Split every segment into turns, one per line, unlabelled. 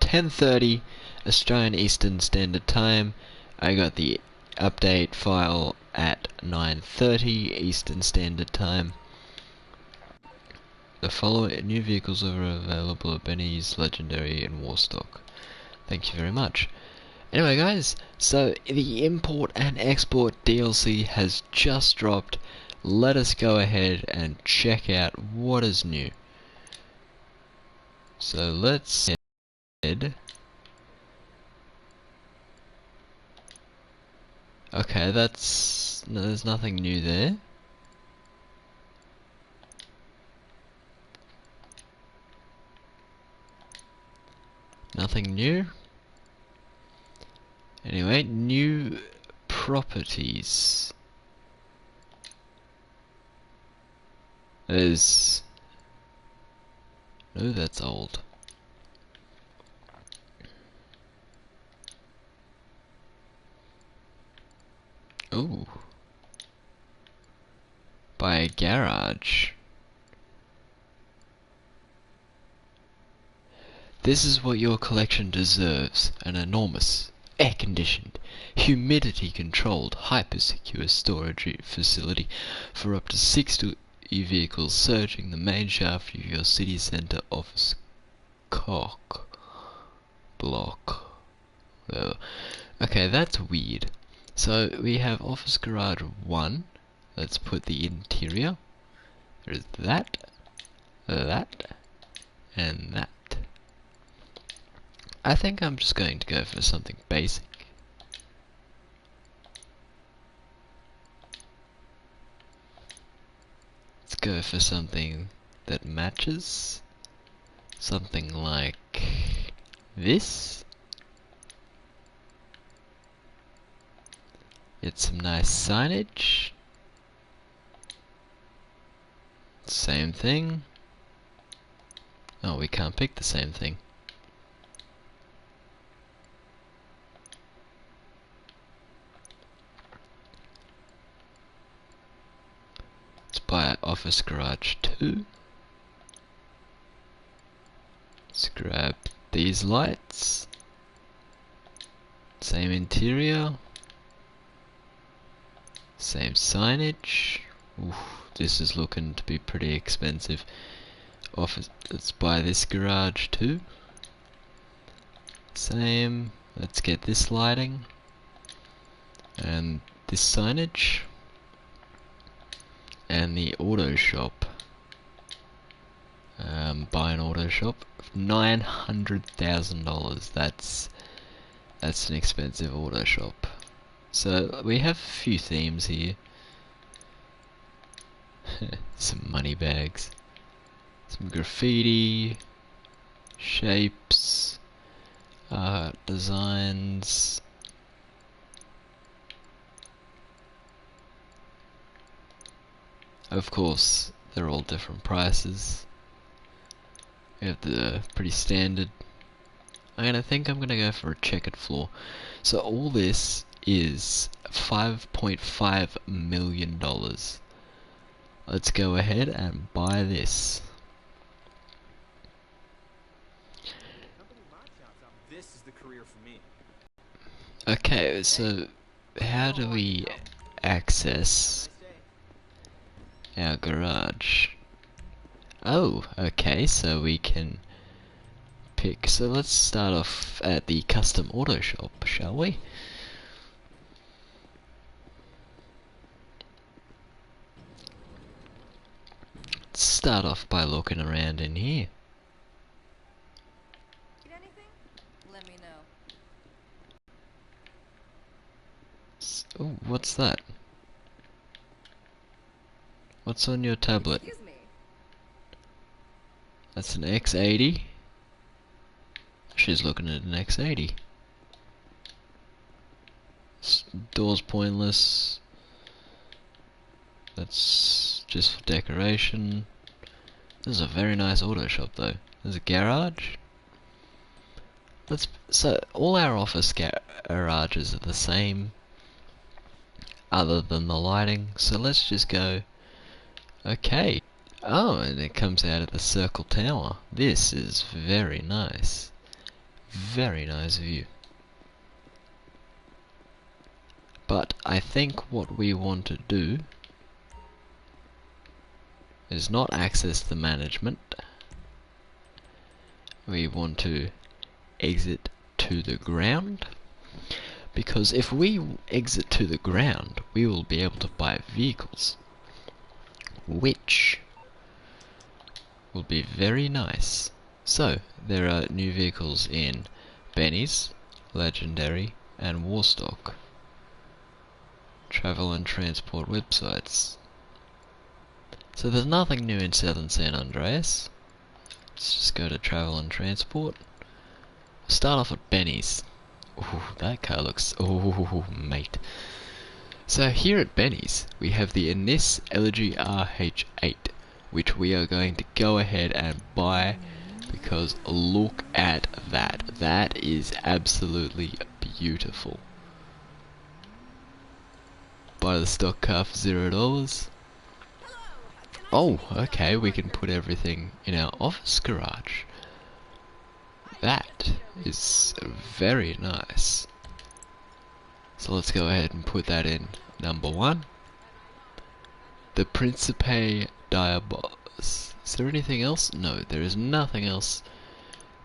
10:30 Australian Eastern Standard Time. I got the update file at 9:30 Eastern Standard Time. The following new vehicles are available at Benny's, Legendary and Warstock. Thank you very much. Anyway guys, so the import and export DLC has just dropped. Let us go ahead and check out what is new. So let's head. Okay, there's nothing new there. Nothing new. Anyway, new properties. There's... No, that's old. Ooh. By a garage. This is what your collection deserves. An enormous, air-conditioned, humidity-controlled, hyper-secure storage facility for up to 60 vehicles searching the main shaft of your city centre office block. Okay, that's weird. So we have office garage 1. Let's put the interior. There's that, and that. I think I'm just going to go for something basic. Let's go for something that matches. Something like this. Get some nice signage. Same thing. Oh, we can't pick the same thing. Let's buy office garage 2. Let's grab these lights. Same interior. Same signage. Oof, this is looking to be pretty expensive. Office. Let's buy this garage too. Same. Let's get this lighting and this signage and the auto shop. Buy an auto shop. $900,000. That's an expensive auto shop. So we have a few themes here. Some money bags, some graffiti, shapes, designs. Of course, they're all different prices. We have the pretty standard. I think I'm gonna go for a checkered floor. So all this is $5.5 million. Let's go ahead and buy this.
This is the career for me.
Okay, so how do we access our garage? Oh, okay, so we can pick. So let's start off at the custom auto shop, shall we? Let's start off by looking around in here.
Need anything? Let me know.
Oh, what's that? What's on your tablet?
Excuse me.
That's an X80. She's looking at an X80. Door's pointless. That's just for decoration. This is a very nice auto shop though. There's a garage. So all our office garages are the same, other than the lighting. So let's just go. Okay. Oh, and it comes out of the circle tower. This is very nice. very nice view. But I think what we want to do is not access the management. We want to exit to the ground, because if we exit to the ground we will be able to buy vehicles, which will be very nice. So there are new vehicles in Benny's, Legendary and Warstock. Travel and transport websites. So there's nothing new in Southern San Andreas. Let's just go to travel and transport. Start off at Benny's. Ooh, that car looks... Ooh, mate. So here at Benny's, we have the Ines Elegy RH8, which we are going to go ahead and buy, because look at that. That is absolutely beautiful. Buy the stock car for $0. Oh, okay, we can put everything in our office garage. That is very nice. So let's go ahead and put that in number 1. The Principe Diabos. Is there anything else? No, there is nothing else.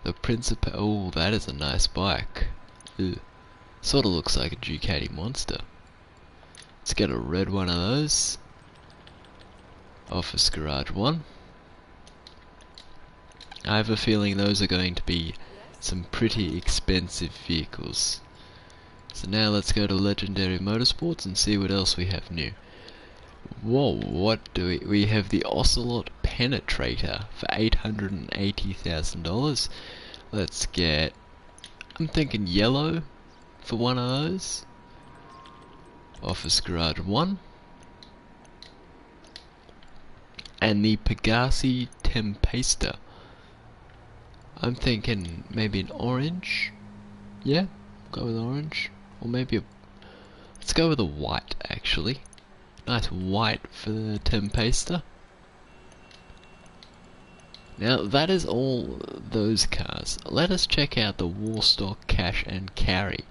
The Principe... Oh, that is a nice bike. Ew. Sort of looks like a Ducati Monster. Let's get a red one of those. Office garage 1. I have a feeling those are going to be some pretty expensive vehicles. So now let's go to Legendary Motorsports and see what else we have new. Whoa, what do we have the Ocelot Penetrator for $880,000. Let's get, I'm thinking yellow for one of those. Office garage 1. And the Pegassi Tempesta. I'm thinking maybe an orange. Yeah, go with orange. Or maybe a... Let's go with a white, actually. Nice white for the Tempesta. Now, that is all those cars. Let us check out the Warstock Cash and Carry.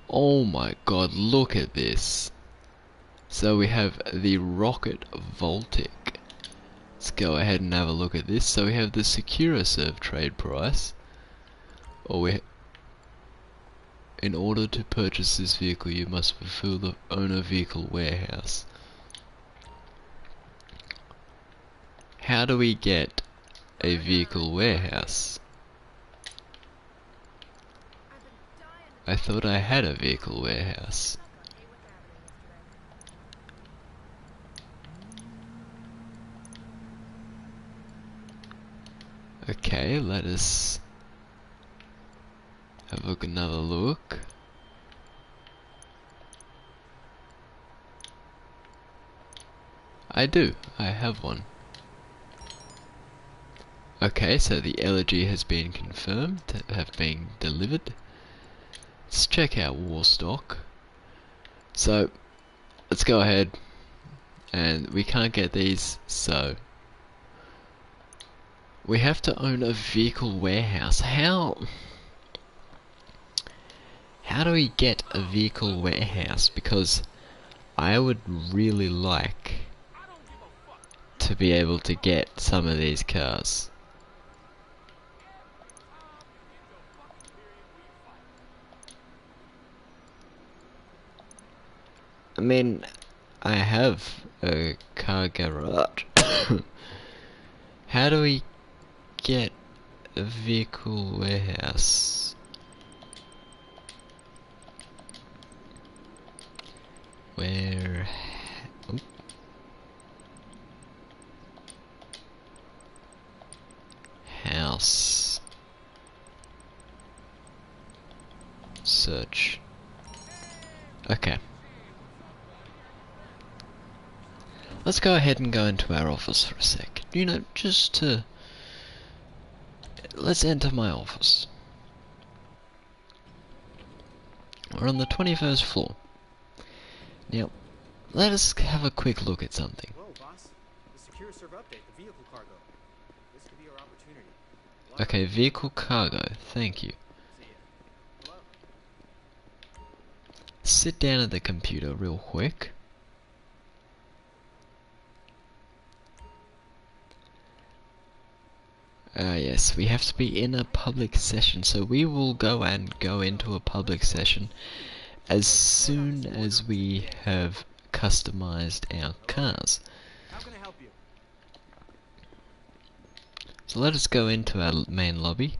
Oh my god, look at this. So we have the Rocket Voltic. Let's go ahead and have a look at this. So we have the Securaserve trade price. In order to purchase this vehicle, you must fulfill the owner vehicle warehouse. How do we get a vehicle warehouse? I thought I had a vehicle warehouse. Okay, let us have another look. I do, I have one. Okay, so the elegy has been confirmed to have been delivered. Let's check out Warstock. So, let's go ahead, and we can't get these, so we have to own a vehicle warehouse. How do we get a vehicle warehouse? Because I would really like to be able to get some of these cars. I mean, I have a car garage. How do we get a vehicle warehouse? Where? Oh. House. Search. Okay. Let's go ahead and go into our office for a sec. You know, just to... Let's enter my office. We're on the 21st floor. Now, let us have a quick look at something.
Whoa, boss. The Securaserve update, the vehicle cargo. This could be our opportunity.
Okay, vehicle cargo. Thank you.
See ya. Hello.
Sit down at the computer real quick. Yes, we have to be in a public session, so we will go into a public session as soon as we have customized our cars.
How can I help you?
So let us go into our main lobby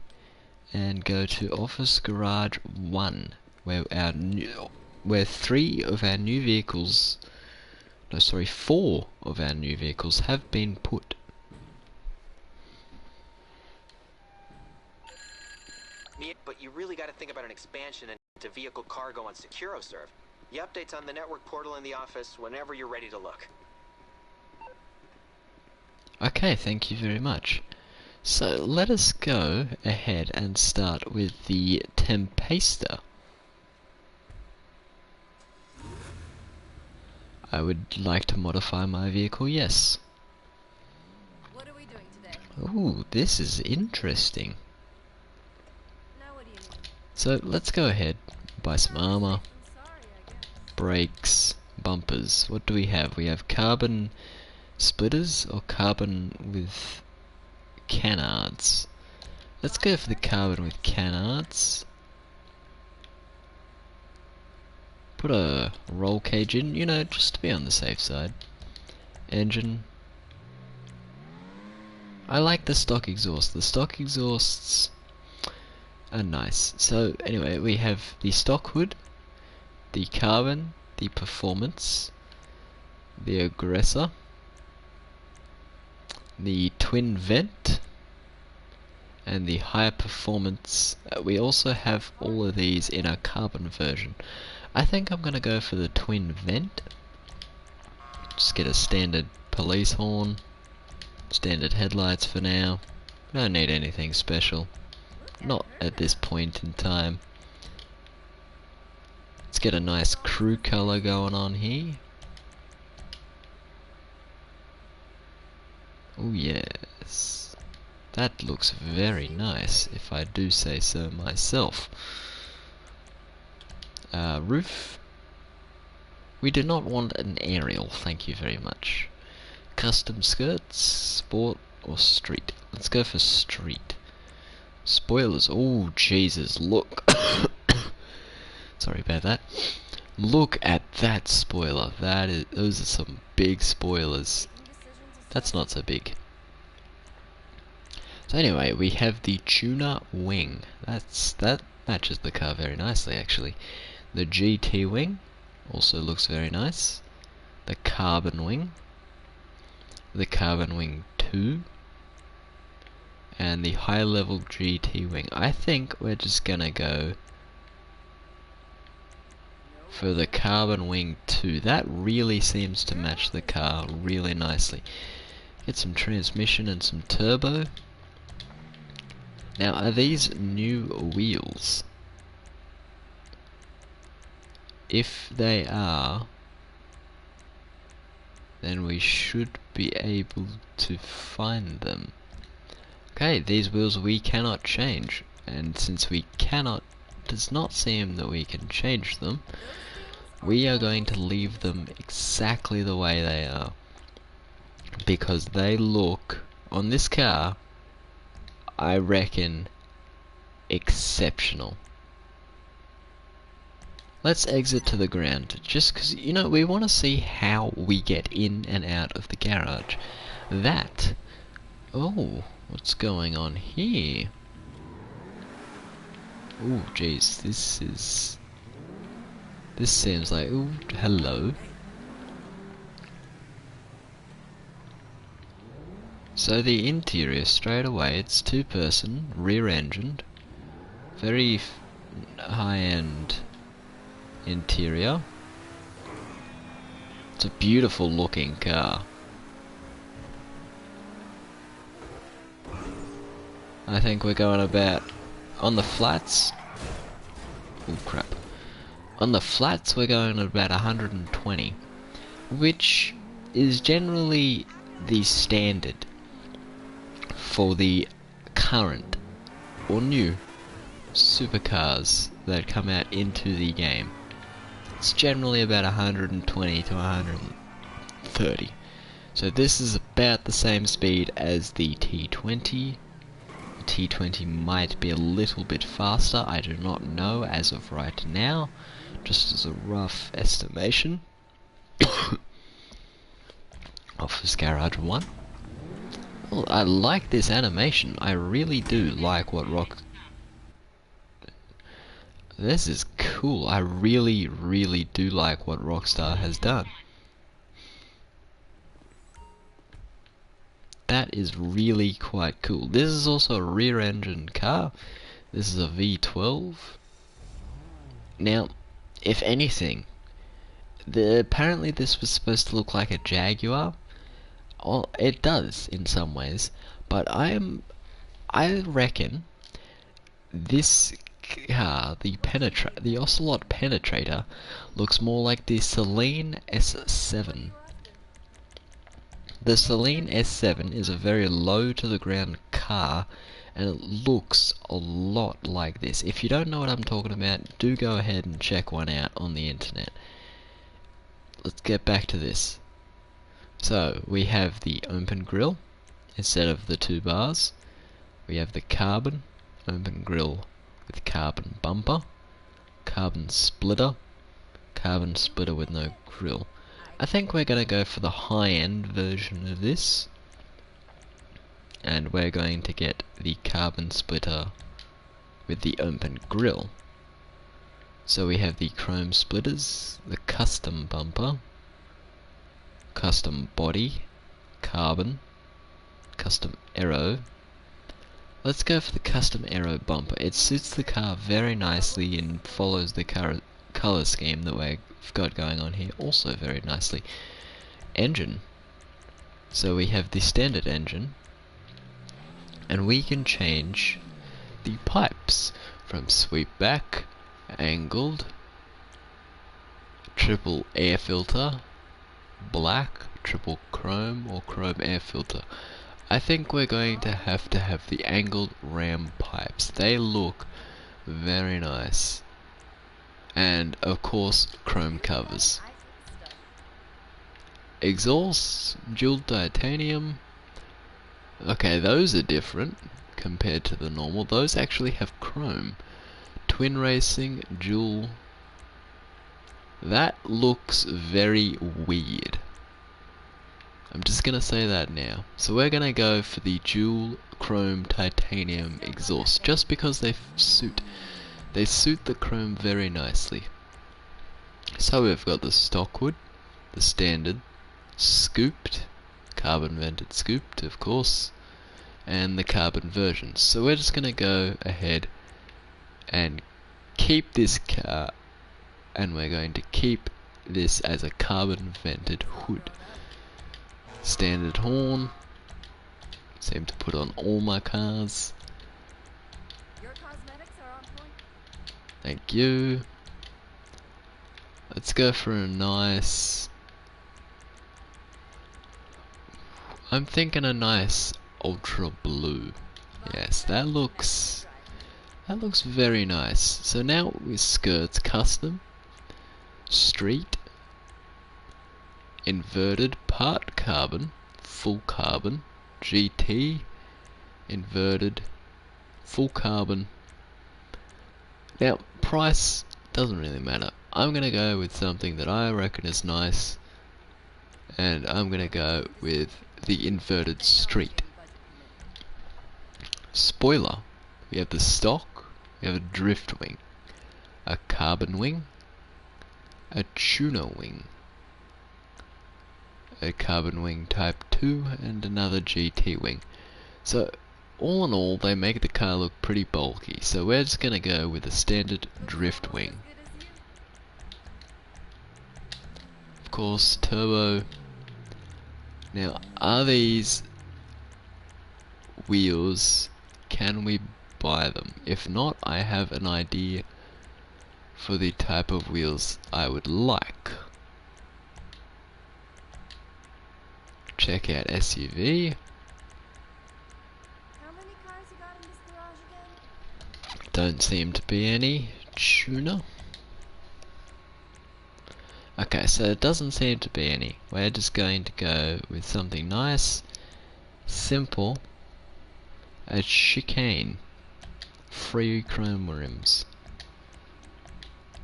and go to Office Garage 1, where three of our new vehicles, no sorry, 4 of our new vehicles have been put.
But you really got to think about an expansion into vehicle cargo on SecuroServe. The updates on the network portal in the office whenever you're ready to look.
Okay, thank you very much. So let us go ahead and start with the Tempesta. I would like to modify my vehicle, yes.
What are we doing today?
Ooh, this is interesting.
Now what do you need?
So let's go ahead, buy some armor,
I'm sorry, I guess.
brakes, bumpers. What do we have? We have carbon splitters or carbon with canards. Let's go for the carbon with canards. Put a roll cage in, you know, just to be on the safe side. Engine. I like the stock exhaust. The stock exhausts are nice. So anyway, we have the stock hood, the carbon, the performance, the aggressor, the twin vent, and the high performance. We also have all of these in a carbon version. I think I'm gonna go for the twin vent. Just get a standard police horn, standard headlights for now. Don't need anything special. Not at this point in time. Let's get a nice crew color going on here. Oh yes. That looks very nice, if I do say so myself. Roof. We do not want an aerial, thank you very much. Custom skirts, sport or street. Let's go for street. Spoilers. Oh Jesus, look. Sorry about that. Look at that spoiler. Those are some big spoilers. That's not so big. So anyway, we have the tuner wing. That matches the car very nicely actually. The GT wing also looks very nice. The carbon wing. The carbon wing 2. And the high level GT wing. I think we're just gonna go for the carbon wing 2. That really seems to match the car really nicely. Get some transmission and some turbo. Now, are these new wheels? If they are, then we should be able to find them. Okay, these wheels we cannot change, and since we cannot, does not seem that we can change them, we are going to leave them exactly the way they are, because they look, on this car, I reckon, exceptional. Let's exit to the ground, just because, you know, we want to see how we get in and out of the garage. Oh, what's going on here? Oh, jeez, this seems like, oh, hello. So the interior, straight away, it's 2-person, rear-engined, very high-end interior. It's a beautiful looking car. I think we're going about, on the flats, oh crap, on the flats we're going at about 120, which is generally the standard for the current or new supercars that come out into the game. It's generally about 120 to 130. So this is about the same speed as the T20. The T20 might be a little bit faster, I do not know as of right now, just as a rough estimation. Office Garage 1. Well, I like this animation. I really do like what This is cool. I really, really do like what Rockstar has done. That is really quite cool. This is also a rear-engine car. This is a V12. Now, if anything, apparently this was supposed to look like a Jaguar. Oh, it does in some ways, but I reckon this car, the Ocelot Penetrator, looks more like the Celine S7. The Celine S7 is a very low to the ground car, and it looks a lot like this. If you don't know what I'm talking about, do go ahead and check one out on the internet. Let's get back to this. So, we have the open grille instead of the two bars. We have the carbon open grille with carbon bumper, carbon splitter with no grille. I think we're going to go for the high-end version of this, and we're going to get the carbon splitter with the open grille. So we have the chrome splitters, the custom bumper, custom body, carbon, custom aero. Let's go for the custom aero bumper. It suits the car very nicely and follows the color scheme that we've got going on here also very nicely. Engine. So we have the standard engine, and we can change the pipes from sweep back, angled, triple air filter, black, triple chrome, or chrome air filter. I think we're going to have the angled ram pipes. They look very nice. And of course, chrome covers. Exhaust, dual titanium. Okay, those are different compared to the normal. Those actually have chrome. Twin racing, dual. That looks very weird. I'm just gonna say that now. So we're gonna go for the dual chrome titanium exhaust, just because they suit the chrome very nicely. So we've got the stockwood, the standard, scooped, carbon vented scooped of course, and the carbon version. So we're just gonna go ahead and keep this car, and we're going to keep this as a carbon vented hood. Standard horn, seem to put on all my cars.
Your cosmetics are on point.
Thank you. Let's go for a nice, I'm thinking a nice ultra blue. Yes, that looks very nice. So now with skirts, custom, street, inverted, part carbon, full carbon, GT, inverted, full carbon. Now, price doesn't really matter. I'm gonna go with something that I reckon is nice, and I'm gonna go with the inverted street. Spoiler, we have the stock, we have a drift wing, a carbon wing, a tuner wing, a carbon wing type 2, and another GT wing. So all in all, they make the car look pretty bulky, so we're just gonna go with a standard drift wing. Of course, turbo. Now, are these wheels, can we buy them? If not, I have an idea for the type of wheels I would like. Check out SUV.
How many cars you got in this garage again?
Don't seem to be any tuna. Okay, so it doesn't seem to be any. We're just going to go with something nice, simple, a chicane. Free chrome rims.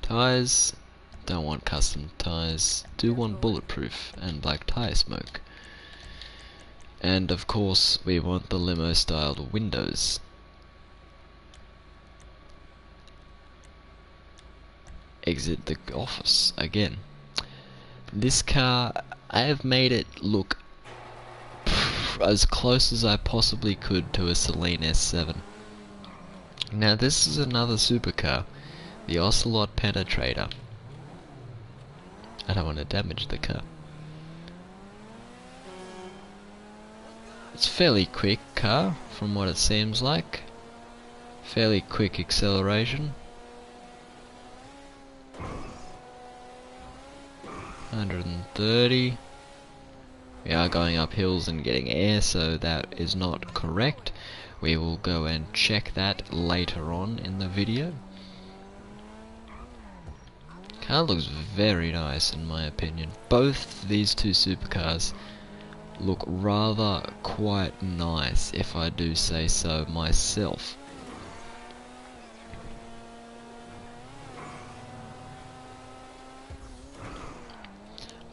Tires, don't want custom tires, do want bulletproof and black tire smoke. And of course we want the limo styled windows. Exit the office again. This car, I have made it look as close as I possibly could to a Celine S7. Now this is another supercar, the Ocelot Penetrator. I don't want to damage the car. It's a fairly quick car, from what it seems like. Fairly quick acceleration. 130. We are going up hills and getting air, so that is not correct. We will go and check that later on in the video. Car looks very nice in my opinion. Both these two supercars look rather quite nice, if I do say so myself.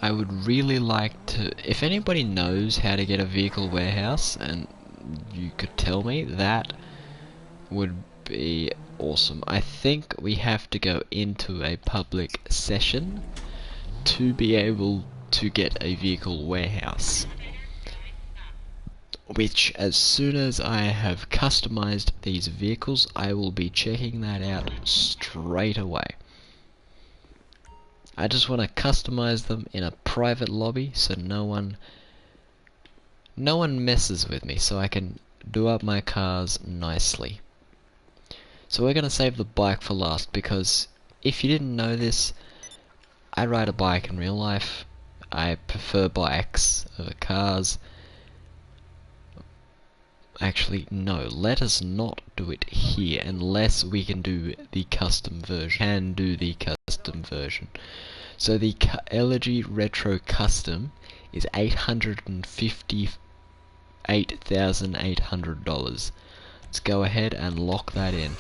I would really like to, if anybody knows how to get a vehicle warehouse and you could tell me, that would be awesome. I think we have to go into a public session to be able to get a vehicle warehouse, which as soon as I have customized these vehicles I will be checking that out straight away. I just want to customize them in a private lobby so no one messes with me, so I can do up my cars nicely. So we're going to save the bike for last, because if you didn't know this, I ride a bike in real life. I prefer bikes over cars. Actually, no, let us not do it here unless we can do the custom version. So the Elegy Retro Custom is $858,800. Let's go ahead and lock that in.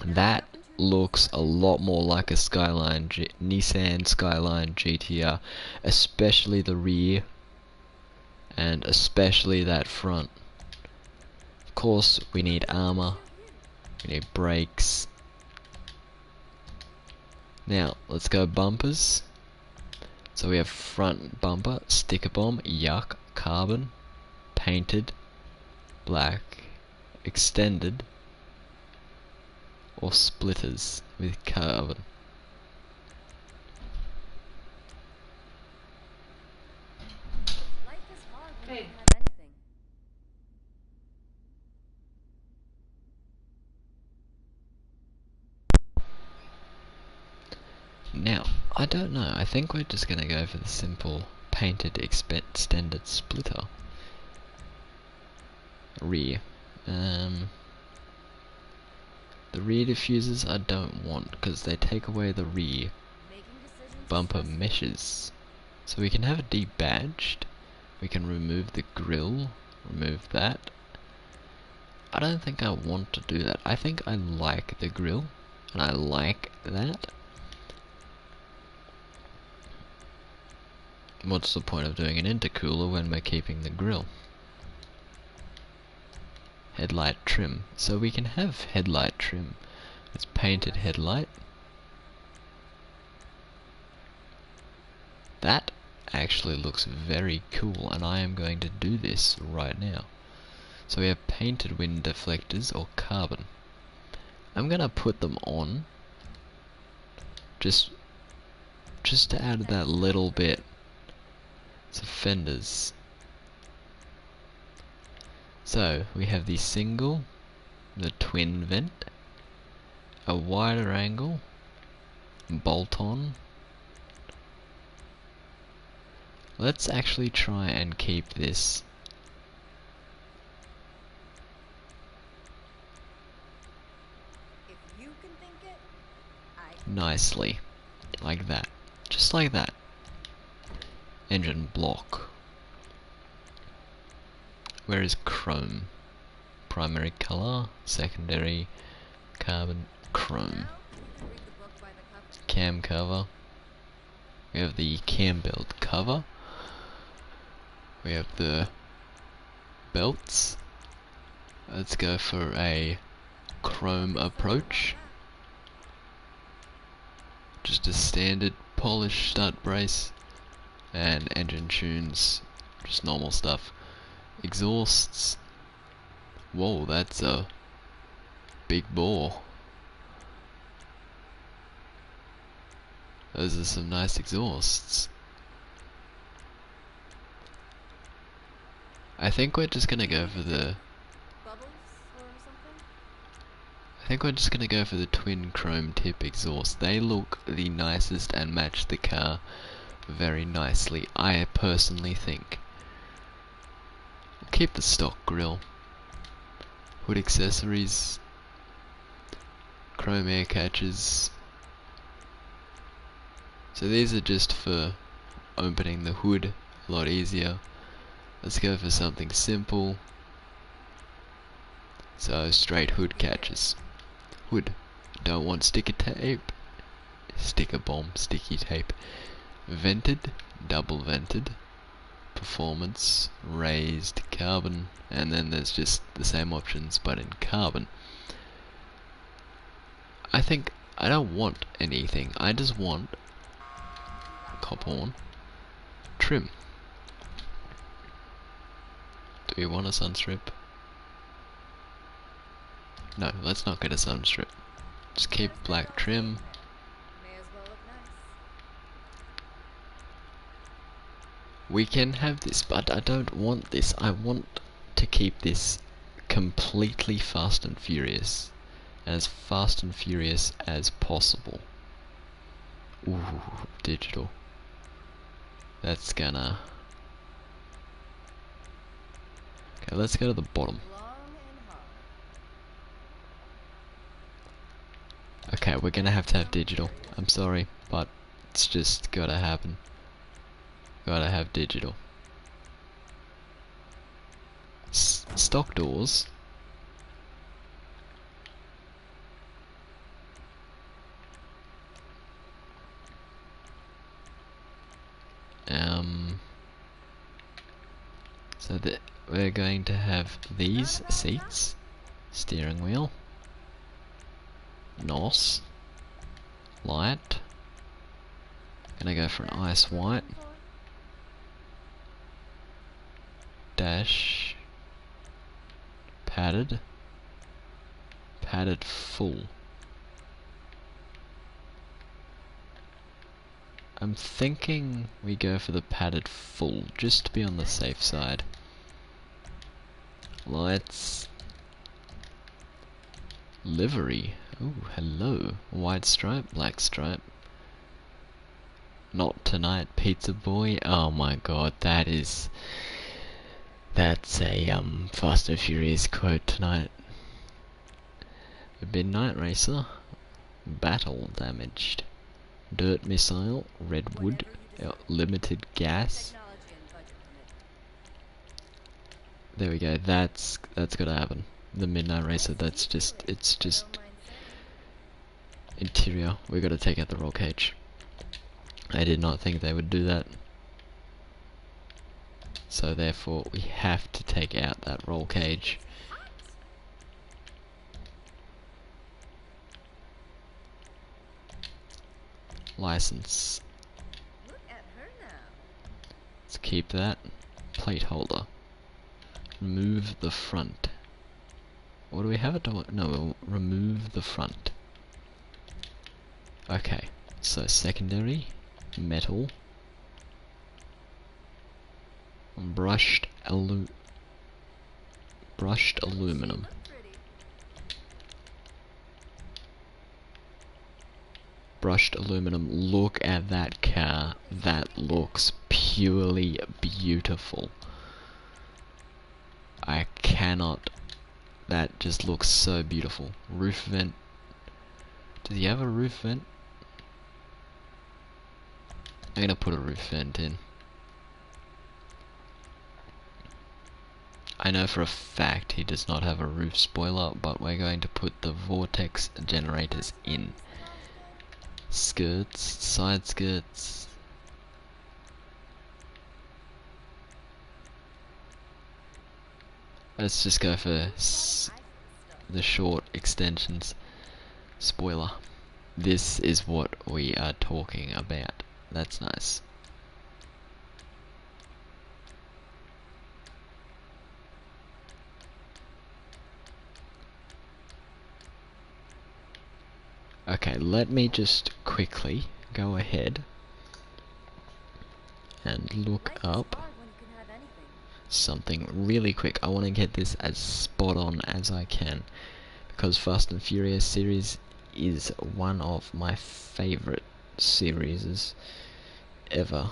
That looks a lot more like a Nissan Skyline GTR, especially the rear and especially that front. Of course, we need armor, we need brakes. Now, let's go bumpers. So we have front bumper, sticker bomb, yuck, carbon, painted, black, extended, or splitters with carbon.
Life is hard when you don't have anything.
Now, I don't know, I think we're just gonna go for the simple painted extended splitter. Rear. The rear diffusers I don't want, because they take away the rear
Making decisions
bumper
is
meshes. So we can have it debadged. We can remove the grille, remove that. I don't think I want to do that. I think I like the grille, and I like that. What's the point of doing an intercooler when we're keeping the grille? Headlight trim. So we can have headlight trim. It's painted headlight. That actually looks very cool, and I am going to do this right now. So we have painted wind deflectors, or carbon. I'm gonna put them on just to add that little bit. So fenders. So we have the single, the twin vent, a wider angle, bolt on. Let's actually try and keep this
you can think it, I
nicely. Like that. Just like that. Engine block. Where is chrome? Primary color, secondary carbon, chrome.
now you can read the book by the cover.
Cam cover. We have the cam belt cover. We have the belts. Let's go for a chrome approach. Just a standard polished stud brace. And engine tunes. Just normal stuff. Exhausts. Whoa, that's a big bore. Those are some nice exhausts. I think we're just gonna go for the...
Bubbles or something?
I think we're just gonna go for the twin chrome tip exhaust. They look the nicest and match the car very nicely, I personally think. Keep the stock grille. Hood accessories. Chrome air catches. So these are just for opening the hood a lot easier. Let's go for something simple. So straight hood catches. Hood. Don't want sticker tape. Sticker bomb, sticky tape. Vented, double vented. Performance, raised, carbon, and then there's just the same options but in carbon. I think I don't want anything. I just want cop horn, trim. Do we want a sun strip? No, let's not get a sun strip. Just keep black trim.
May as well look nice.
We can have this, but I don't want this. I want to keep this completely Fast and Furious. As Fast and Furious as possible. Ooh, digital. That's gonna... Okay, let's go to the bottom.
Long and hard.
Okay, we're gonna have to have digital. I'm sorry, but it's just gotta happen. Gotta have digital. Stock doors. So that we're going to have these seats, steering wheel, NOS, light. Gonna go for an ice white, dash, padded, padded full. I'm thinking we go for the padded full, just to be on the safe side. Lights. Livery. Oh, hello. White stripe, black stripe. Not tonight, pizza boy. Oh my god, that's a Fast and Furious quote tonight. Midnight Racer. Battle damaged. Dirt missile, redwood, limited gas.
Technology and budget permit.
There we go. That's gotta happen. The Midnight Racer. That's just it's just
Don't mind saying.
interior. We gotta take out the roll cage. I did not think they would do that. So therefore, we have to take out that roll cage. License.
Look at her now.
Let's keep that. Plate holder. Remove the front. What do we have it? No, we'll remove the front. Okay, so secondary, metal, brushed aluminum.
Look pretty.
Brushed aluminum. Look at that car. That looks purely beautiful. I cannot. That just looks so beautiful. Roof vent. Does he have a roof vent? I'm gonna put a roof vent in. I know for a fact he does not have a roof spoiler, but we're going to put the vortex generators in. Skirts, side skirts. Let's just go for the short extensions. Spoiler. This is what we are talking about. That's nice. Okay, let me just quickly go ahead and look
Life is
up
hard when you can have anything.
something really quick. I want to get this as spot on as I can, because Fast and Furious series is one of my favorite series ever.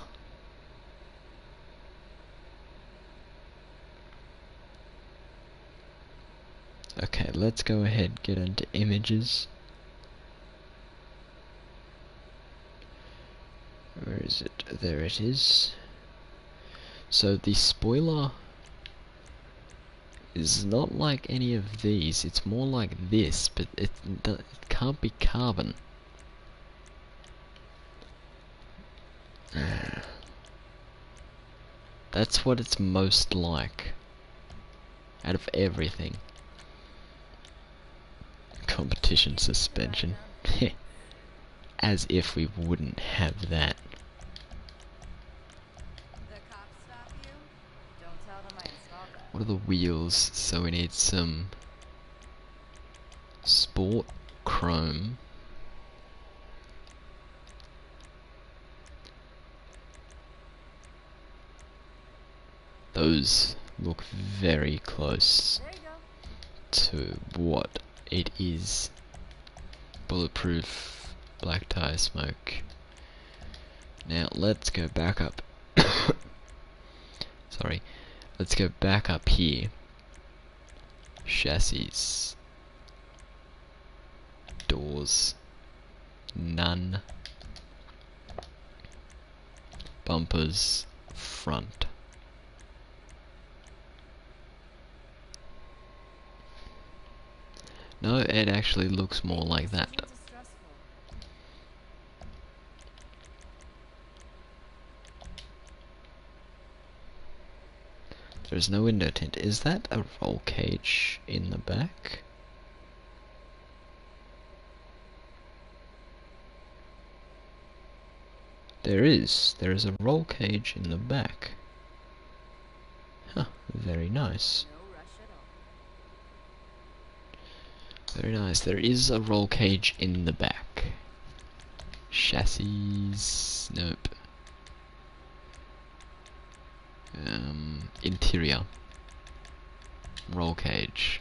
Okay, let's go ahead, get into images. Where is it? There it is. So the spoiler is not like any of these, it's more like this, but it can't be carbon. That's what it's most like out of everything. Competition suspension. As if we wouldn't have that.
The cops stop you? Don't tell them I installed that.
What are the wheels? So we need some sport chrome. Those look very close
There you go.
to what it is. Bulletproof, black tire smoke. Now let's go back up. Sorry. Let's go back up here. Chassis. Doors. None. Bumpers. Front. No, it actually looks more like that.
Seems stressful.
There's no window tint. Is that a roll cage in the back? There is. There is a roll cage in the back. Huh, very nice.
No rush at all.
Very nice. There is a roll cage in the back. Chassis. Nope. Interior. Roll cage.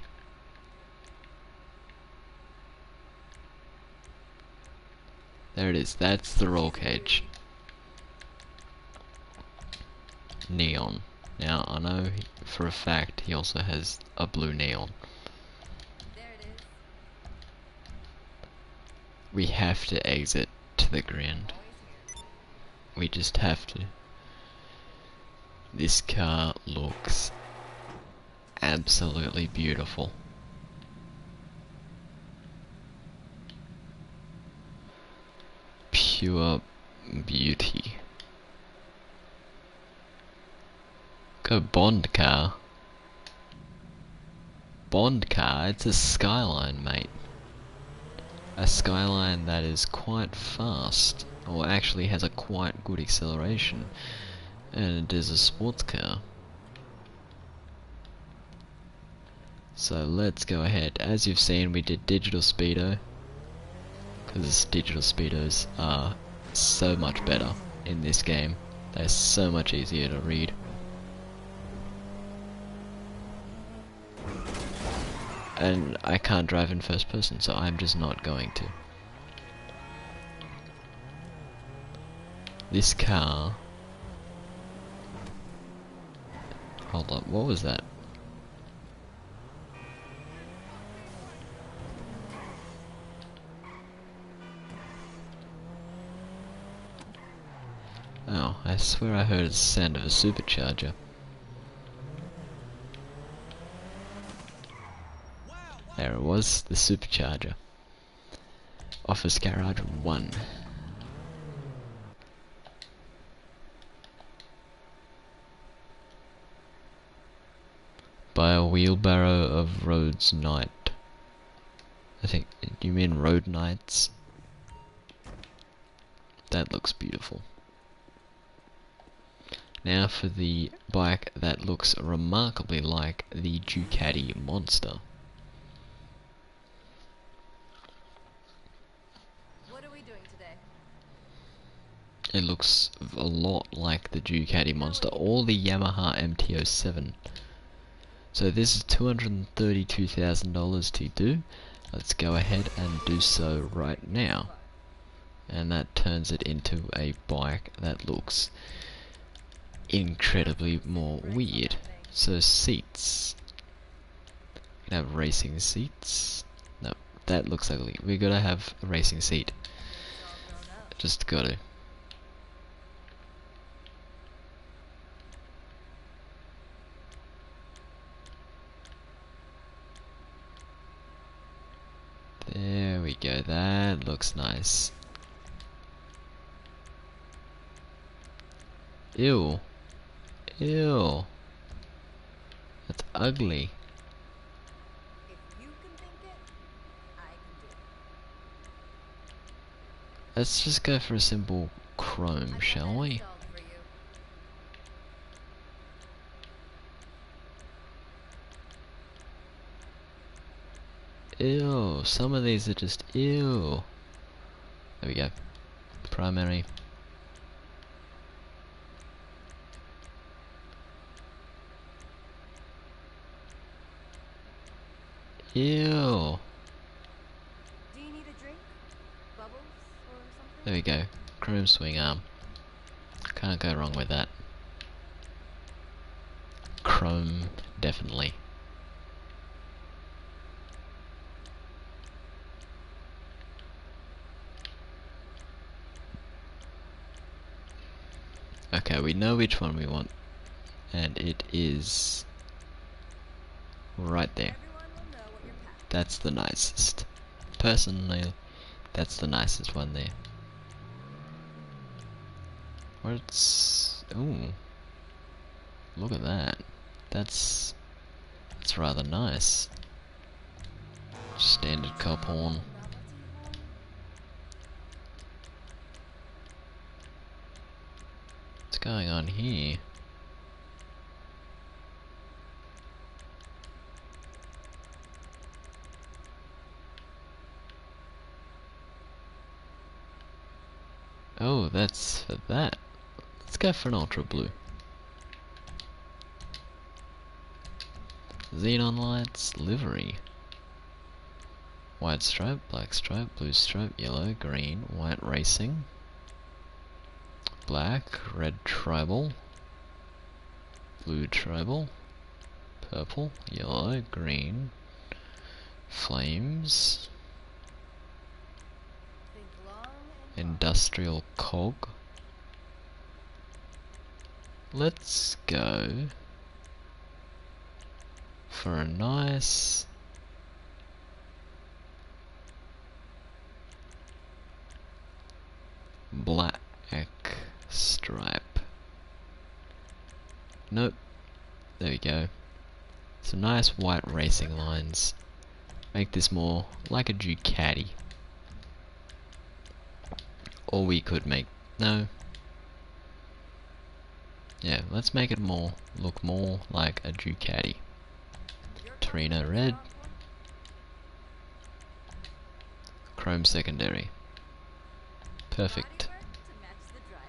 There it is. That's the roll cage. Neon. Now, I know for a fact he also has a blue neon.
There it is.
We have to exit to the ground.
Always here.
We just have to. This car looks absolutely beautiful. Pure beauty. Go Bond car. Bond car, it's a Skyline, mate. A Skyline that is quite fast, or actually has a quite good acceleration, and it is a sports car. So let's go ahead. As you've seen, we did digital speedo, because digital speedos are so much better in this game. They're so much easier to read. And I can't drive in first person, so I'm just not going to. This car... Hold up, what was that? I swear I heard the sound of a supercharger. There it was, the supercharger. Office Garage 1. By a wheelbarrow of Rhodes Knight. I think, you mean Road Knights? That looks beautiful. Now for the bike that looks remarkably like the Ducati Monster.
What are we doing today?
It looks a lot like the Ducati Monster or the Yamaha MT-07. So this is $232,000 to do. Let's go ahead and do so right now. And that turns it into a bike that looks incredibly more weird. So seats. You can have racing seats. No, that looks ugly. We gotta have a racing seat. Just gotta. There we go, that looks nice. Ew. Ew. That's ugly.
If you can think it, I can do it.
Let's just go for a simple chrome,
I've
shall
got that
we?
installed for you.
Ew, some of these are just ew. There we go. Primary. Ew.
Do you need a drink? Bubbles or something?
There we go. Chrome swing arm. Can't go wrong with that. Chrome, definitely. Okay, we know which one we want. And it is right there.
Everyone will know what you're packing.
That's the nicest. Personally, that's the nicest one there. What's... ooh. Look at that. That's rather nice. Standard cop horn. What's going on here? Oh, that's for that. Let's go for an ultra blue. Xenon lights, livery. White stripe, black stripe, blue stripe, yellow, green, white racing. Black, red tribal. Blue tribal. Purple, yellow, green. Flames.
Think long and
Industrial cog. Let's go for a nice black stripe. Nope. There we go. Some nice white racing lines. Make this more like a Ducati. Or we could make... no. Yeah, let's make it more... look more like a Ducati. Torino red. Chrome secondary. Perfect.
bodywork to match the driver.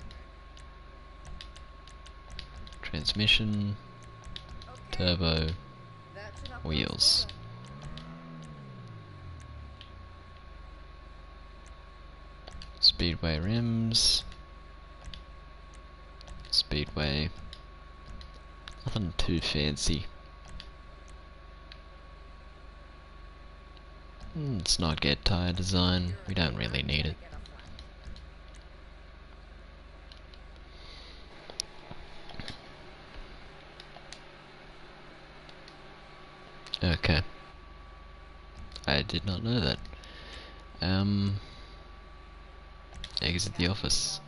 Transmission.
Okay,
Turbo.
that should help
Wheels.
us
Speedway rims. Speedway. Nothing too fancy. Let's not get tire design. We don't really need it.
Get offline.
Okay. I did not know that. Exit the office.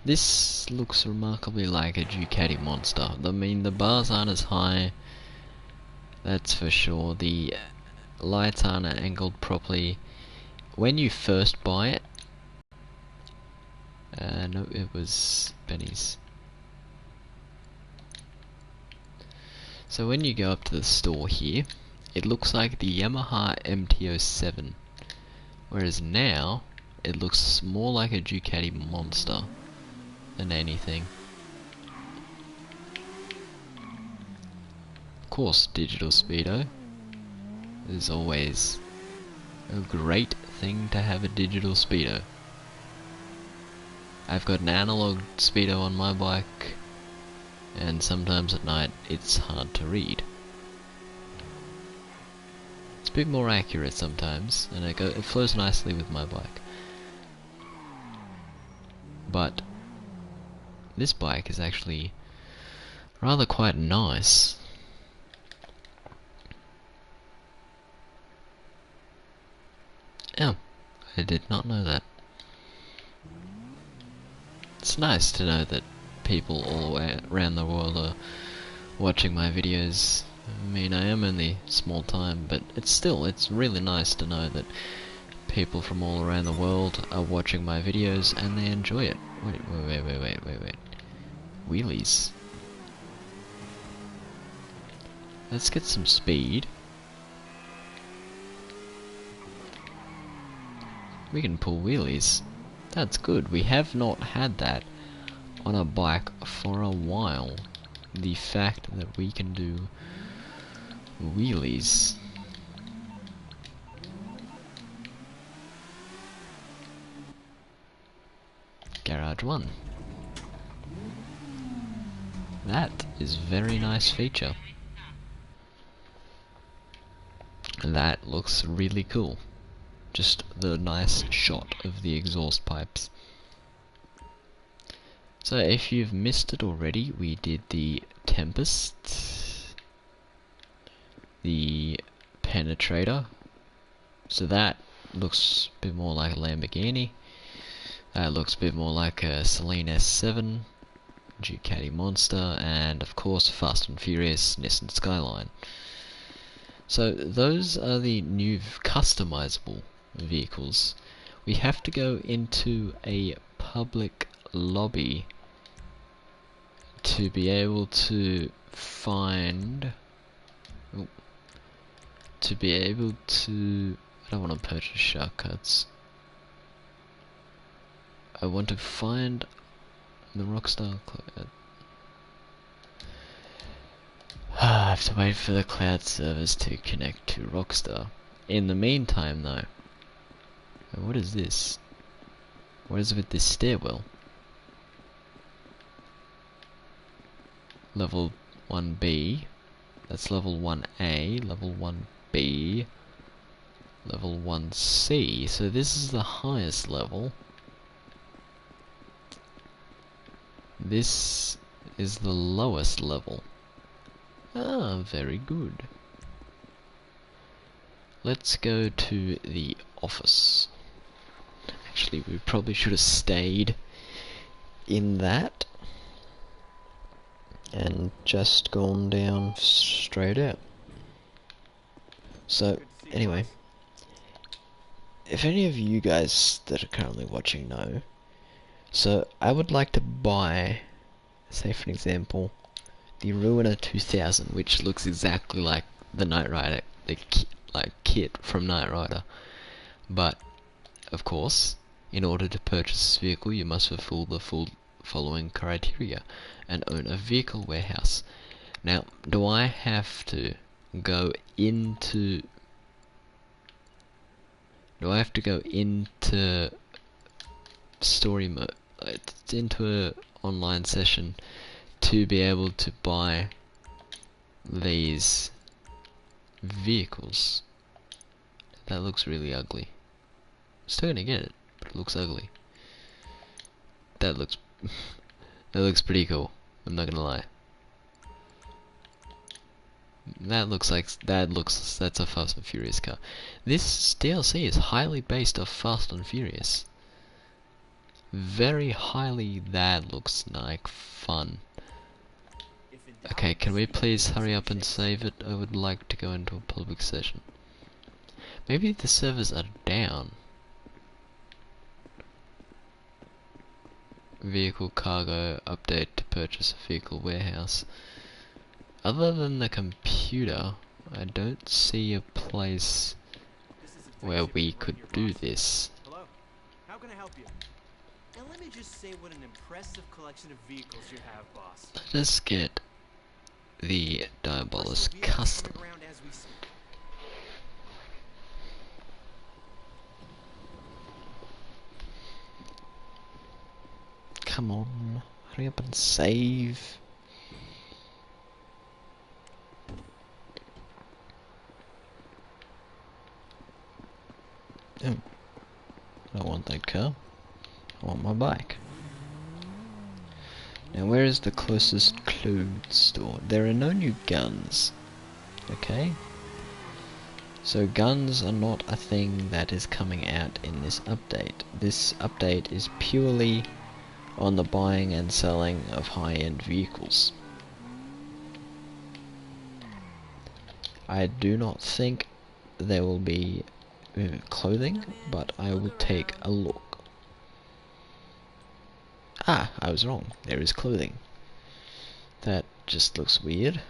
This looks remarkably like a Ducati Monster. I mean, the bars aren't as high, that's for sure. The lights aren't angled properly. When you first buy it, no, it was Benny's. So when you go up to the store here, it looks like the Yamaha MT-07, whereas now it looks more like a Ducati Monster than anything. Of course, digital speedo is always a great thing to have, a digital speedo. I've got an analog speedo on my bike, and sometimes at night it's hard to read. It's a bit more accurate sometimes, and it flows nicely with my bike. But this bike is actually rather quite nice. Oh, I did not know that. It's nice to know that people all the way around the world are watching my videos. I mean, I am only small time, but it's really nice to know that people from all around the world are watching my videos and they enjoy it. Wait. Wheelies. Let's get some speed. We can pull wheelies. That's good. We have not had that on a bike for a while. The fact that we can do wheelies. Garage 1. That is very nice feature. That looks really cool. Just the nice shot of the exhaust pipes. So if you've missed it already, we did the Tempest, the Penetrator. So that looks a bit more like a Lamborghini. That looks a bit more like a Celine S7, Ducati Monster, and of course Fast and Furious Nissan Skyline. So those are the new customizable vehicles. We have to go into a public lobby to be able to find, I don't want to purchase shortcuts. I want to find the Rockstar Cloud. I have to wait for the cloud servers to connect to Rockstar. In the meantime though, what is this? What is with this stairwell? Level 1B, that's level 1A, level 1B, level 1C, so this is the highest level. This is the lowest level. Ah, very good. Let's go to the office. Actually, we probably should have stayed in that and just gone down straight out. So, anyway, if any of you guys that are currently watching know, so I would like to buy, say for an example, the Ruiner 2000, which looks exactly like the Knight Rider, the kit from Knight Rider. But, of course, in order to purchase this vehicle, you must fulfill the following criteria and own a vehicle warehouse. Now, do I have to go into story mode, into an online session to be able to buy these vehicles? That looks really ugly. I'm still gonna get it, but it looks ugly. That looks that looks pretty cool, I'm not gonna lie. That's a Fast and Furious car. This DLC is highly based off Fast and Furious. Very highly. That looks like fun.
If in doubt,
Okay, can we
see
please
the
hurry up and
chase.
save it? I would like to go into a public session. Maybe the servers are down. Vehicle cargo update to purchase a vehicle warehouse. Other than the computer, I don't see a place
This is a
where
friendship
we
with one
could
of your
do
bosses.
this.
Hello? How can I help you? And let me just say what an impressive collection of vehicles you have, boss.
Let us get the Diabolus
Personal vehicles
custom.
coming around as we speak.
Come on, hurry up and save. Oh, I don't want that car. I want my bike. Now, where is the closest clothes store? There are no new guns. Okay? So guns are not a thing that is coming out in this update. This update is purely on the buying and selling of high-end vehicles. I do not think there will be clothing, but I will take a look. Ah, I was wrong. There is clothing. That just looks weird.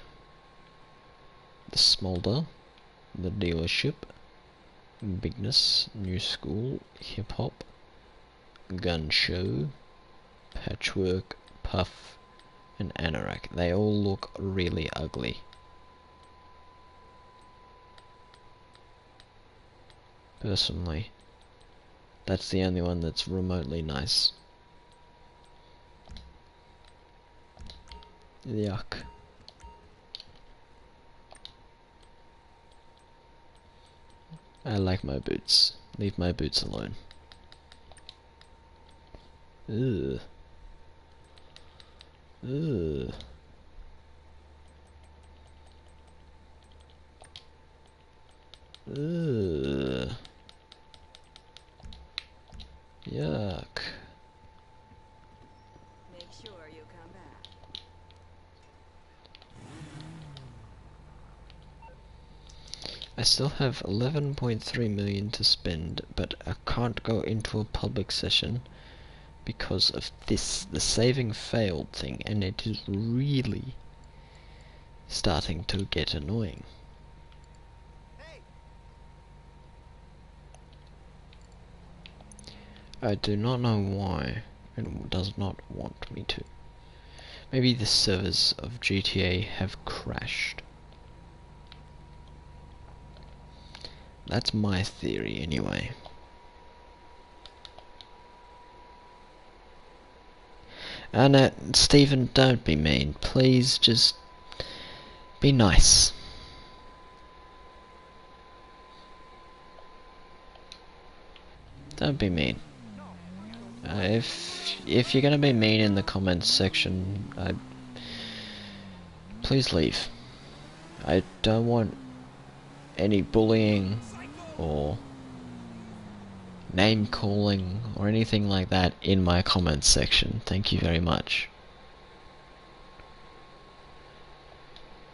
The smolder, the dealership, bigness, new school, hip hop, gun show, patchwork, puff, and anorak. They all look really ugly. Personally, that's the only one that's remotely nice. Yuck. I like my boots. Leave my boots alone. Ugh. Ugh. Ugh. Yuck.
Make sure you come back.
I still have 11.3 million to spend, but I can't go into a public session because of this, the saving failed thing, and it is really starting to get annoying.
Hey!
I do not know why it does not want me to. Maybe the servers of GTA have crashed. That's my theory anyway. And Stephen, don't be mean. Please just be nice. Don't be mean. If you're gonna be mean in the comments section, please leave. I don't want any bullying or name calling or anything like that in my comments section. Thank you very much.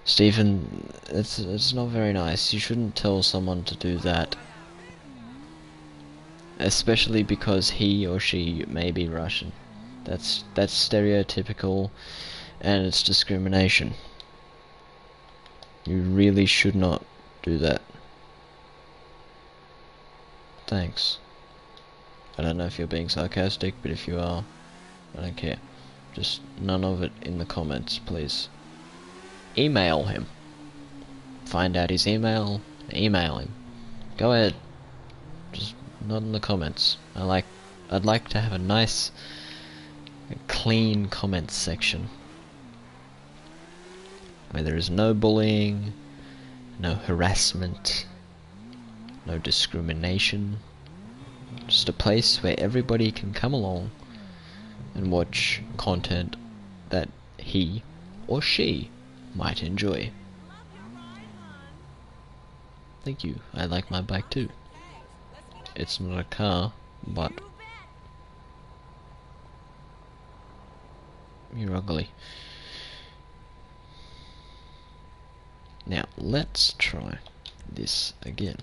Stephen, it's not very nice. You shouldn't tell someone to do that. Especially because he or she may be Russian. That's stereotypical and it's discrimination. You really should not do that. Thanks. I don't know if you're being sarcastic, but if you are, I don't care. Just none of it in the comments, please. Email him. Find out his email, email him. Go ahead. Just not in the comments. I'd like to have a nice, clean comments section where there is no bullying, no harassment, no discrimination. Just a place where everybody can come along and watch content that he or she might enjoy. Thank you. I like my bike too. It's not a car, but you're ugly. Now, let's try this again.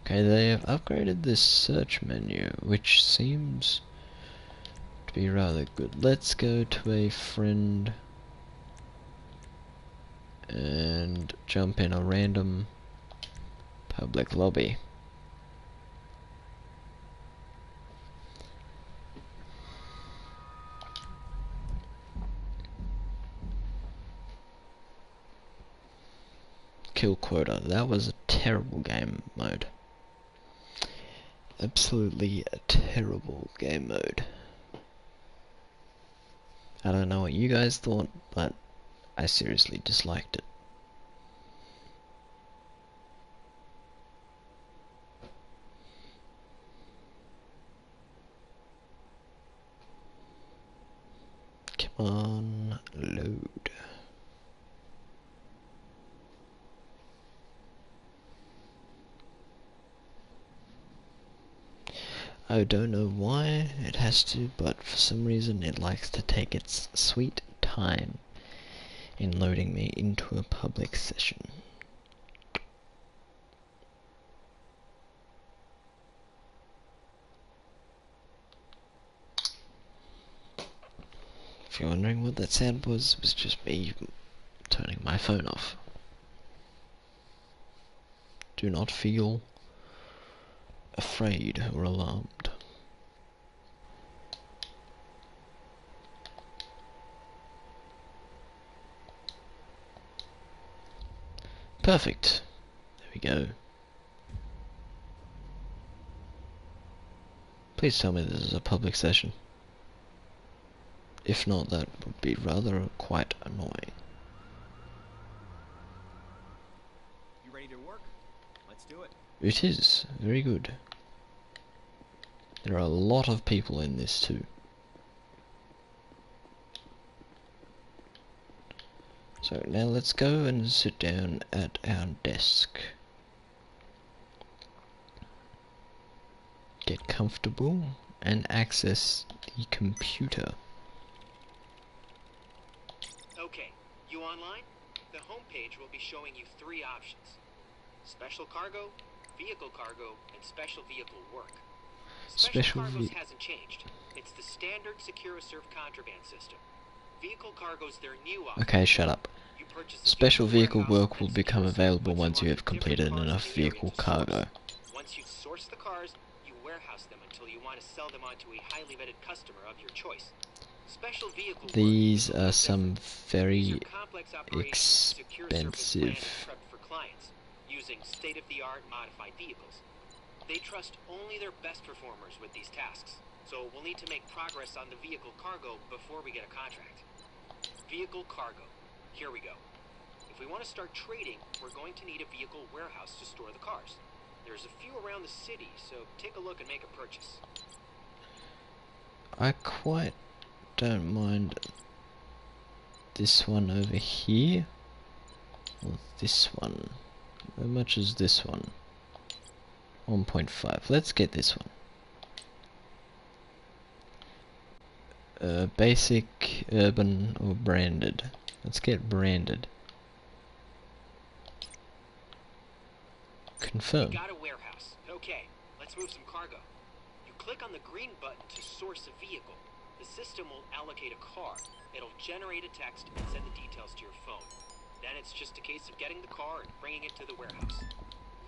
Okay, they have upgraded this search menu, which seems to be rather good. Let's go to a friend and jump in a random public lobby. Kill quota. That was a terrible game mode. Absolutely a terrible game mode. I don't know what you guys thought, but I seriously disliked it. Come on, load. I don't know why it has to, but for some reason it likes to take its sweet time in loading me into a public session. If you're wondering what that sound was, it was just me turning my phone off. Do not feel afraid or alarmed. Perfect. There we go. Please tell me this is a public session. If not, that would be rather quite annoying.
You ready to work? Let's do it.
It is very good. There are a lot of people in this too. So now let's go and sit down at our desk. Get comfortable and access the computer.
Okay, you online? The homepage will be showing you 3 options. Special cargo, vehicle cargo, and special vehicle work. Special cargoes hasn't changed. It's the standard SecuroServe contraband system. Vehicle cargo's their new option.
Okay, shut up.
You purchase the
Special vehicle
warehouse
work will
and
become
SecuroServe
available
puts
once
you
you
onto
have completed
different
enough
cars in the area
vehicle
to source.
cargo.
Once you've sourced the cars, you warehouse them until you want to sell them on to a highly vetted customer of your choice. Special vehicle
These
work
are
is
some very
complex operations SecuroServe has planned and
expensive.
prepped for clients using state-of-the-art modified vehicles. They trust only their best performers with these tasks, so we'll need to make progress on the vehicle cargo before we get a contract. Vehicle cargo. Here we go. If we want to start trading, we're going to need a vehicle warehouse to store the cars. There's a few around the city, so take a look and make a purchase.
I quite don't mind this one over here, or this one. How much is this one? 1.5. Let's get this one. Basic, urban, or branded. Let's get branded. Confirm.
We got a warehouse. Okay, let's move some cargo. You click on the green button to source a vehicle. The system will allocate a car. It'll generate a text and send the details to your phone. Then it's just a case of getting the car and bringing it to the warehouse.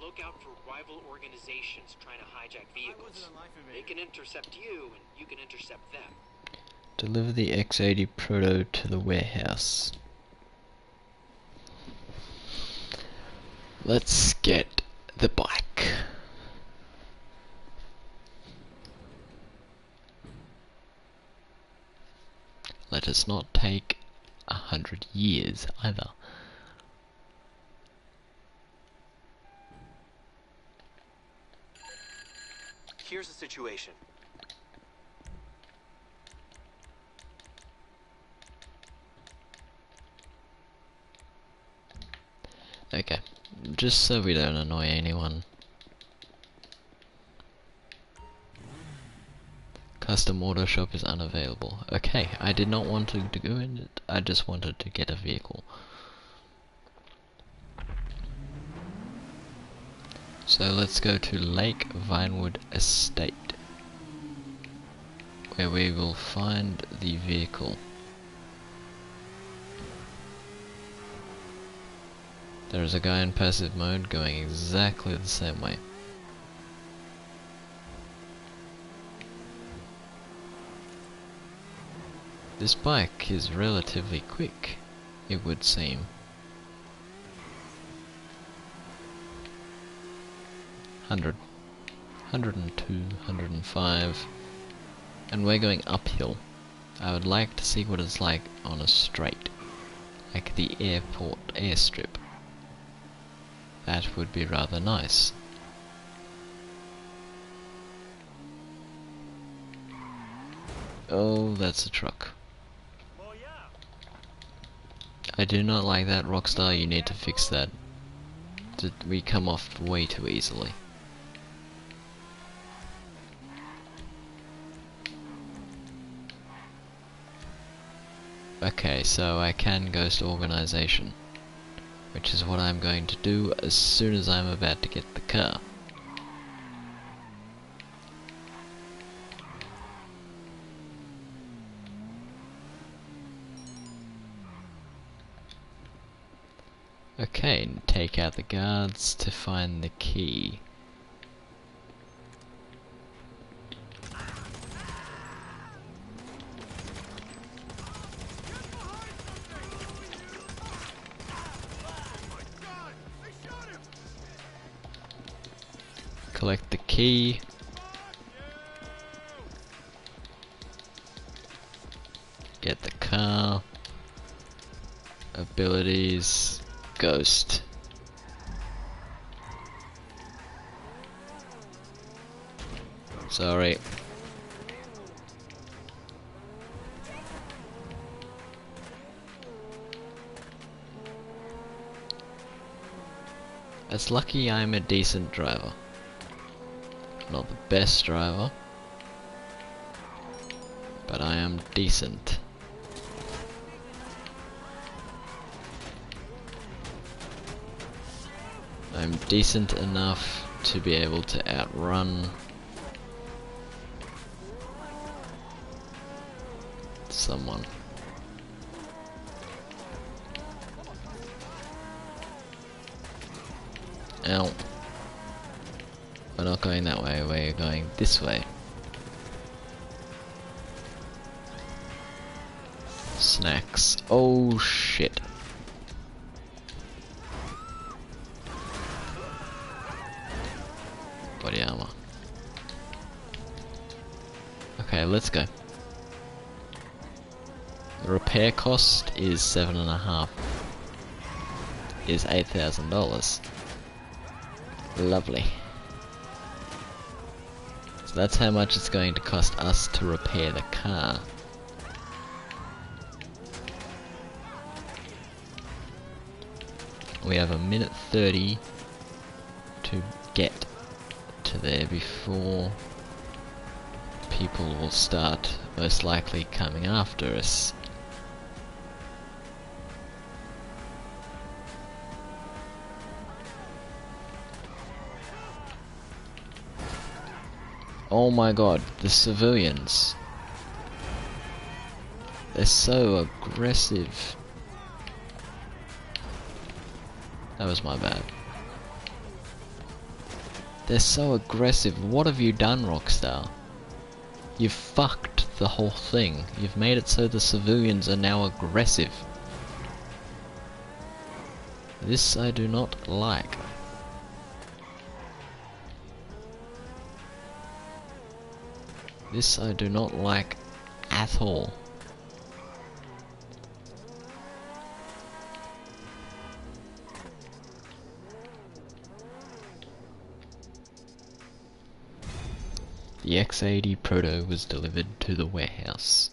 Look out for rival organizations trying to hijack vehicles. They can intercept you, and you can intercept them.
Deliver the X80 Proto to the warehouse. Let's get the bike. Let us not take 100 years either.
Here's the situation.
Okay, just so we don't annoy anyone. Custom auto shop is unavailable. Okay, I did not want to go in it, I just wanted to get a vehicle. So let's go to Lake Vinewood Estate, where we will find the vehicle. There is a guy in passive mode going exactly the same way. This bike is relatively quick, it would seem. 100, 102, 105, and we're going uphill. I would like to see what it's like on a straight, like the airport airstrip. That would be rather nice. Oh, that's a truck. I do not like that, Rockstar. You need to fix that. We come off way too easily. Okay, so I can ghost organization, which is what I'm going to do as soon as I'm about to get the car. Okay, take out the guards to find the key. Collect the key. Get the car. Abilities. Ghost. Sorry. It's lucky I'm a decent driver. Not the best driver, but I am decent. I'm decent enough to be able to outrun someone. Ow. We're not going that way, we're going this way. Snacks. Oh shit. Body armor. Okay, let's go. The repair cost is $7.5. Is $8,000. Lovely. So that's how much it's going to cost us to repair the car. We have a minute 30 to get to there before people will start most likely coming after us. Oh my god, the civilians. They're so aggressive. That was my bad. They're so aggressive. What have you done, Rockstar? You've fucked the whole thing. You've made it so the civilians are now aggressive. This I do not like. This I do not like at all. The X80 Proto was delivered to the warehouse.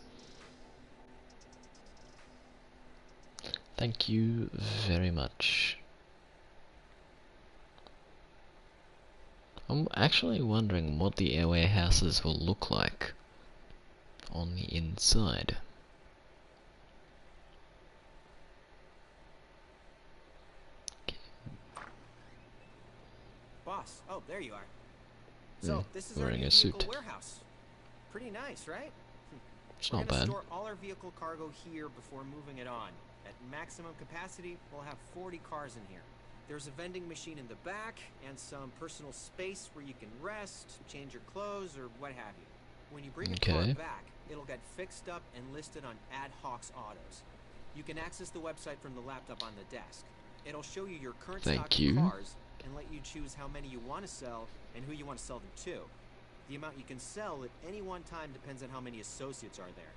Thank you very much. I'm actually wondering what the air warehouses will look like on the inside.
Boss, oh, there you are. So, this is our
wearing
new
a
vehicle
suit.
warehouse. Pretty nice, right?
It's
We're
not
gonna
bad.
store all our vehicle cargo here before moving it on. At maximum capacity, we'll have 40 cars in here. There's a vending machine in the back and some personal space where you can rest, change your clothes, or what have you. When you bring a car
Okay.
back, it'll get fixed up and listed on Ad Hoc's Autos. You can access the website from the laptop on the desk. It'll show you your current
Thank
stock
you.
of cars and let you choose how many you want to sell and who you want to sell them to. The amount you can sell at any one time depends on how many associates are there.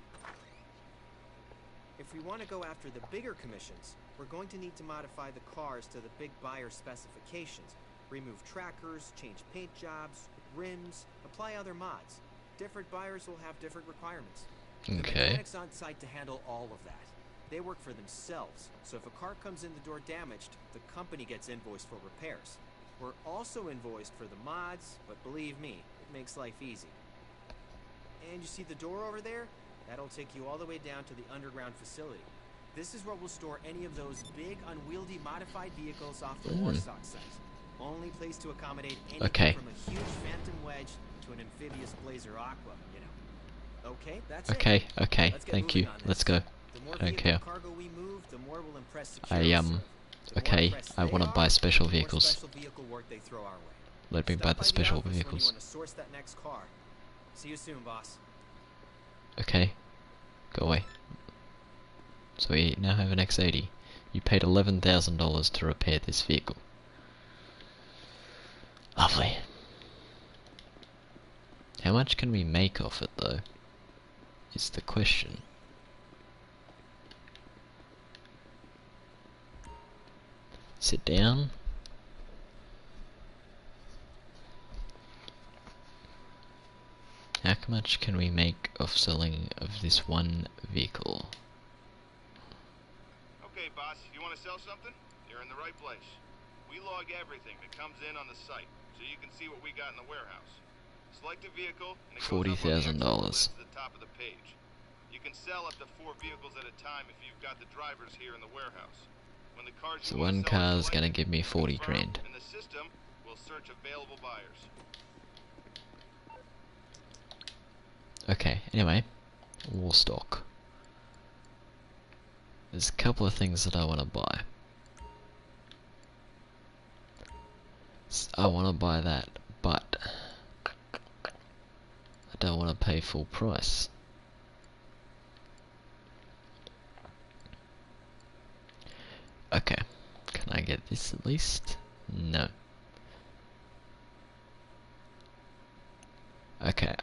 If we want to go after the bigger commissions, we're going to need to modify the cars to the big buyer specifications. Remove trackers, change paint jobs, rims, apply other mods. Different buyers will have different requirements. The
Okay.
mechanics on site to handle all of that. They work for themselves, so if a car comes in the door damaged, the company gets invoiced for repairs. We're also invoiced for the mods, but believe me, it makes life easy. And you see the door over there? That'll take you all the way down to the underground facility. This is where we'll store any of those big, unwieldy, modified vehicles off the Warsaw site. Only place to accommodate anything
Okay.
from a huge Phantom Wedge to an amphibious Blazer Aqua, you know. Okay, that's it.
Okay, okay,
Let's get
thank
moving
you.
on
Let's
this.
go.
The more
I don't
vehicle
care.
cargo we move, the more we'll impress
I,
security serve. The more
okay,
impressed
I
they
wanna
are,
buy special
the more
vehicles.
special vehicle work they throw our way.
Let me
Stop
buy
by
the special
office when you
vehicles.
want to source that next car. See you soon, boss.
Okay, go away. So we now have an X80. You paid $11,000 to repair this vehicle. Lovely. How much can we make off it though? Is the question. Sit down. How much can we make off selling of this one vehicle?
Okay, boss, you want to sell something? You're in the right place. We log everything that comes in on the site, so you can see what we got in the warehouse. Select a vehicle, and it goes up on the
$40,000.
export list at the top of the page. You can sell up to 4 vehicles at a time if you've got the drivers here in the warehouse. When the cars
So
you want
one
to sell are
car's gonna
selected,
give me 40
confirm,
grand.
and the system will search available buyers.
Okay, anyway, war stock. There's a couple of things that I want to buy. I want to buy that, but I don't want to pay full price. Okay, can I get this at least? No. Okay,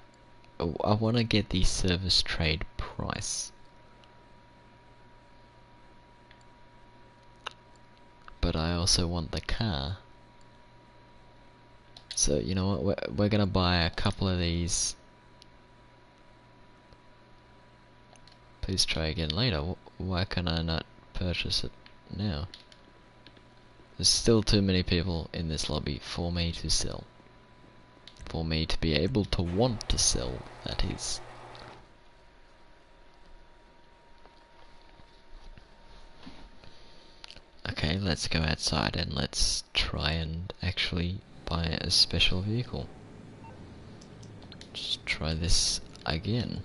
I want to get the service trade price. But I also want the car. So, you know what, we're gonna buy a couple of these. Please try again later. Why can I not purchase it now? There's still too many people in this lobby for me to sell. For me to be able to want to sell, that is. Okay, let's go outside and let's try and actually buy a special vehicle. Just try this again.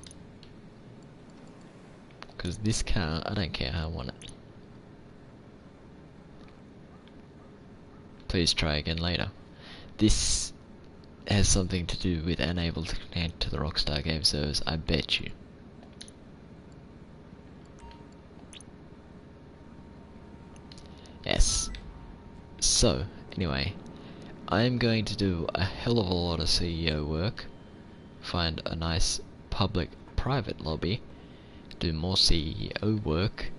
Because this car, I don't care how I want it. Please try again later. This has something to do with unable to connect to the Rockstar game servers, I bet you. Yes. So, anyway, I'm going to do a hell of a lot of CEO work, find a nice public-private lobby, do more CEO work,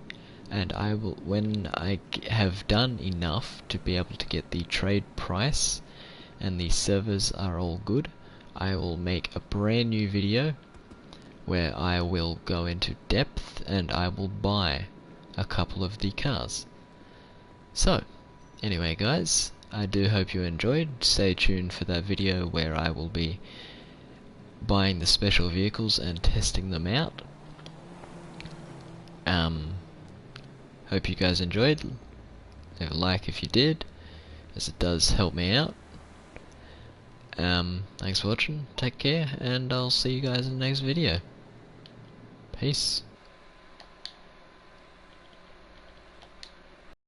and I will, when I have done enough to be able to get the trade price and the servers are all good, I will make a brand new video where I will go into depth and I will buy a couple of the cars. So, anyway guys, I do hope you enjoyed. Stay tuned for that video where I will be buying the special vehicles and testing them out. Hope you guys enjoyed. Leave a like if you did, as it does help me out. Thanks for watching, take care, and I'll see you guys in the next video. Peace.